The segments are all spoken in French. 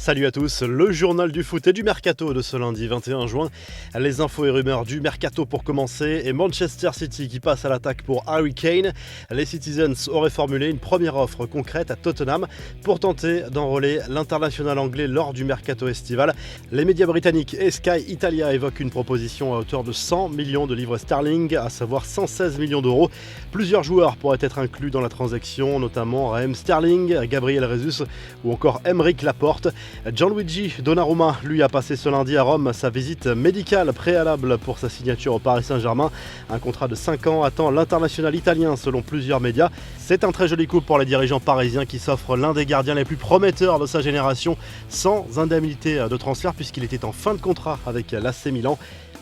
Salut à tous, le journal du foot et du mercato de ce lundi 21 juin. Les infos et rumeurs du mercato pour commencer et Manchester City qui passe à l'attaque pour Harry Kane. Les Citizens auraient formulé une première offre concrète à Tottenham pour tenter d'enrôler l'international anglais lors du mercato estival. Les médias britanniques et Sky Italia évoquent une proposition à hauteur de 100 millions de livres sterling, à savoir 116 millions d'euros. Plusieurs joueurs pourraient être inclus dans la transaction, notamment Raheem Sterling, Gabriel Jesus ou encore Aymeric Laporte. Gianluigi Donnarumma, lui, a passé ce lundi à Rome sa visite médicale préalable pour sa signature au Paris Saint-Germain. Un contrat de 5 ans attend l'international italien selon plusieurs médias. C'est un très joli coup pour les dirigeants parisiens qui s'offrent l'un des gardiens les plus prometteurs de sa génération sans indemnité de transfert puisqu'il était en fin de contrat avec l'AC Milan.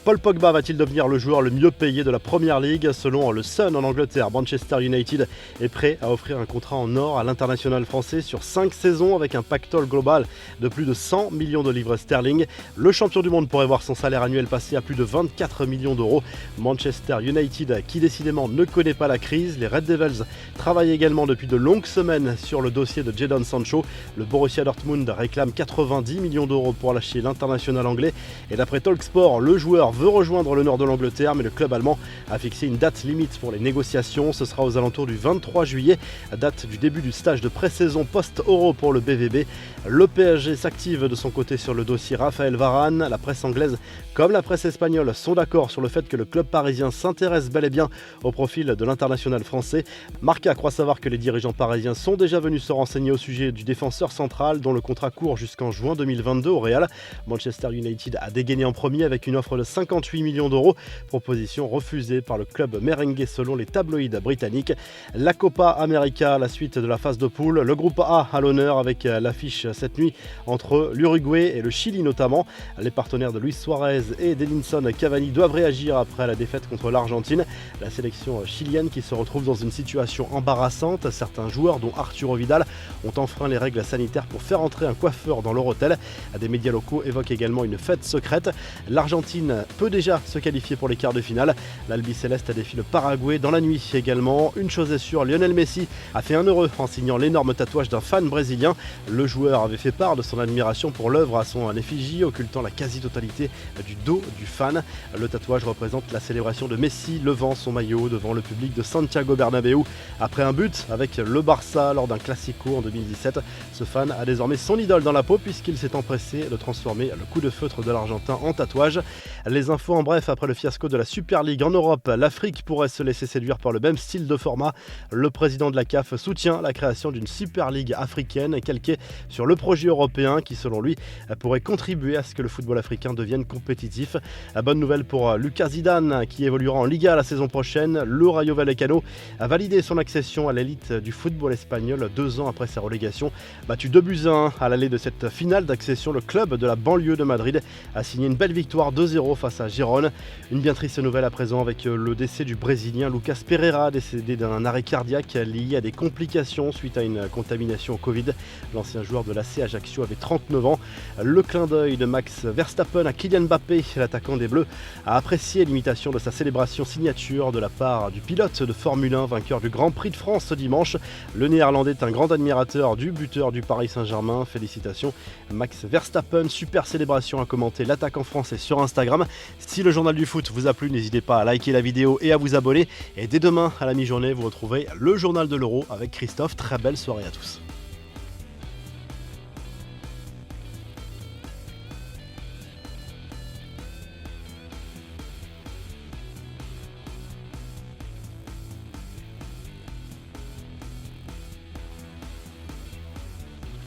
Paul Pogba va-t-il devenir le joueur le mieux payé de la Première Ligue? Selon le Sun en Angleterre, Manchester United est prêt à offrir un contrat en or à l'international français sur 5 saisons avec un pactole global de plus de 100 millions de livres sterling. Le champion du monde pourrait voir son salaire annuel passer à plus de 24 millions d'euros. Manchester United, qui décidément ne connaît pas la crise, les Red Devils travaillent également depuis de longues semaines sur le dossier de Jadon Sancho. Le Borussia Dortmund réclame 90 millions d'euros pour lâcher l'international anglais. Et d'après Talksport, le joueur veut rejoindre le nord de l'Angleterre, mais le club allemand a fixé une date limite pour les négociations. Ce sera aux alentours du 23 juillet, date du début du stage de pré-saison post-Euro pour le BVB. Le PSG s'active de son côté sur le dossier Raphaël Varane. La presse anglaise comme la presse espagnole sont d'accord sur le fait que le club parisien s'intéresse bel et bien au profil de l'international français. Marca croit savoir que les dirigeants parisiens sont déjà venus se renseigner au sujet du défenseur central dont le contrat court jusqu'en juin 2022 au Real. Manchester United a dégainé en premier avec une offre de 58 millions d'euros, proposition refusée par le club merengue selon les tabloïds britanniques. La Copa América, la suite de la phase de poule, le groupe A à l'honneur avec l'affiche cette nuit entre l'Uruguay et le Chili notamment. Les partenaires de Luis Suarez et d'Edinson Cavani doivent réagir après la défaite contre l'Argentine. La sélection chilienne qui se retrouve dans une situation embarrassante. Certains joueurs, dont Arturo Vidal, ont enfreint les règles sanitaires pour faire entrer un coiffeur dans leur hôtel. Des médias locaux évoquent également une fête secrète. L'Argentine peut déjà se qualifier pour les quarts de finale. L'Albi-Céleste défie le Paraguay dans la nuit également. Une chose est sûre, Lionel Messi a fait un heureux en signant l'énorme tatouage d'un fan brésilien. Le joueur avait fait part de son admiration pour l'œuvre à son effigie, occultant la quasi-totalité du dos du fan. Le tatouage représente la célébration de Messi levant son maillot devant le public de Santiago Bernabéu après un but avec le Barça lors d'un Classico en 2017. Ce fan a désormais son idole dans la peau puisqu'il s'est empressé de transformer le coup de feutre de l'Argentin en tatouage. Les infos en bref, après le fiasco de la Super League en Europe, l'Afrique pourrait se laisser séduire par le même style de format. Le président de la CAF soutient la création d'une Super League africaine calquée sur le projet européen qui, selon lui, pourrait contribuer à ce que le football africain devienne compétitif. Bonne nouvelle pour Lucas Zidane qui évoluera en Liga la saison prochaine. Le Rayo Vallecano a validé son accession à l'élite du football espagnol 2 ans après sa relégation. Battu 2-1 à l'aller de cette finale d'accession, le club de la banlieue de Madrid a signé une belle victoire 2-0 face à Gérone. Une bien triste nouvelle à présent avec le décès du Brésilien Lucas Pereira, décédé d'un arrêt cardiaque lié à des complications suite à une contamination au Covid. L'ancien joueur de l'AC Ajaccio avait 39 ans. Le clin d'œil de Max Verstappen à Kylian Mbappé, l'attaquant des Bleus, a apprécié l'imitation de sa célébration signature de la part du pilote de Formule 1, vainqueur du Grand Prix de France ce dimanche. Le Néerlandais est un grand admirateur du buteur du Paris Saint-Germain. Félicitations Max Verstappen, super célébration à commenter l'attaquant français sur Instagram. Si le journal du foot vous a plu, n'hésitez pas à liker la vidéo et à vous abonner. Et dès demain à la mi-journée, vous retrouverez le journal de l'Euro avec Christophe. Très belle soirée à tous.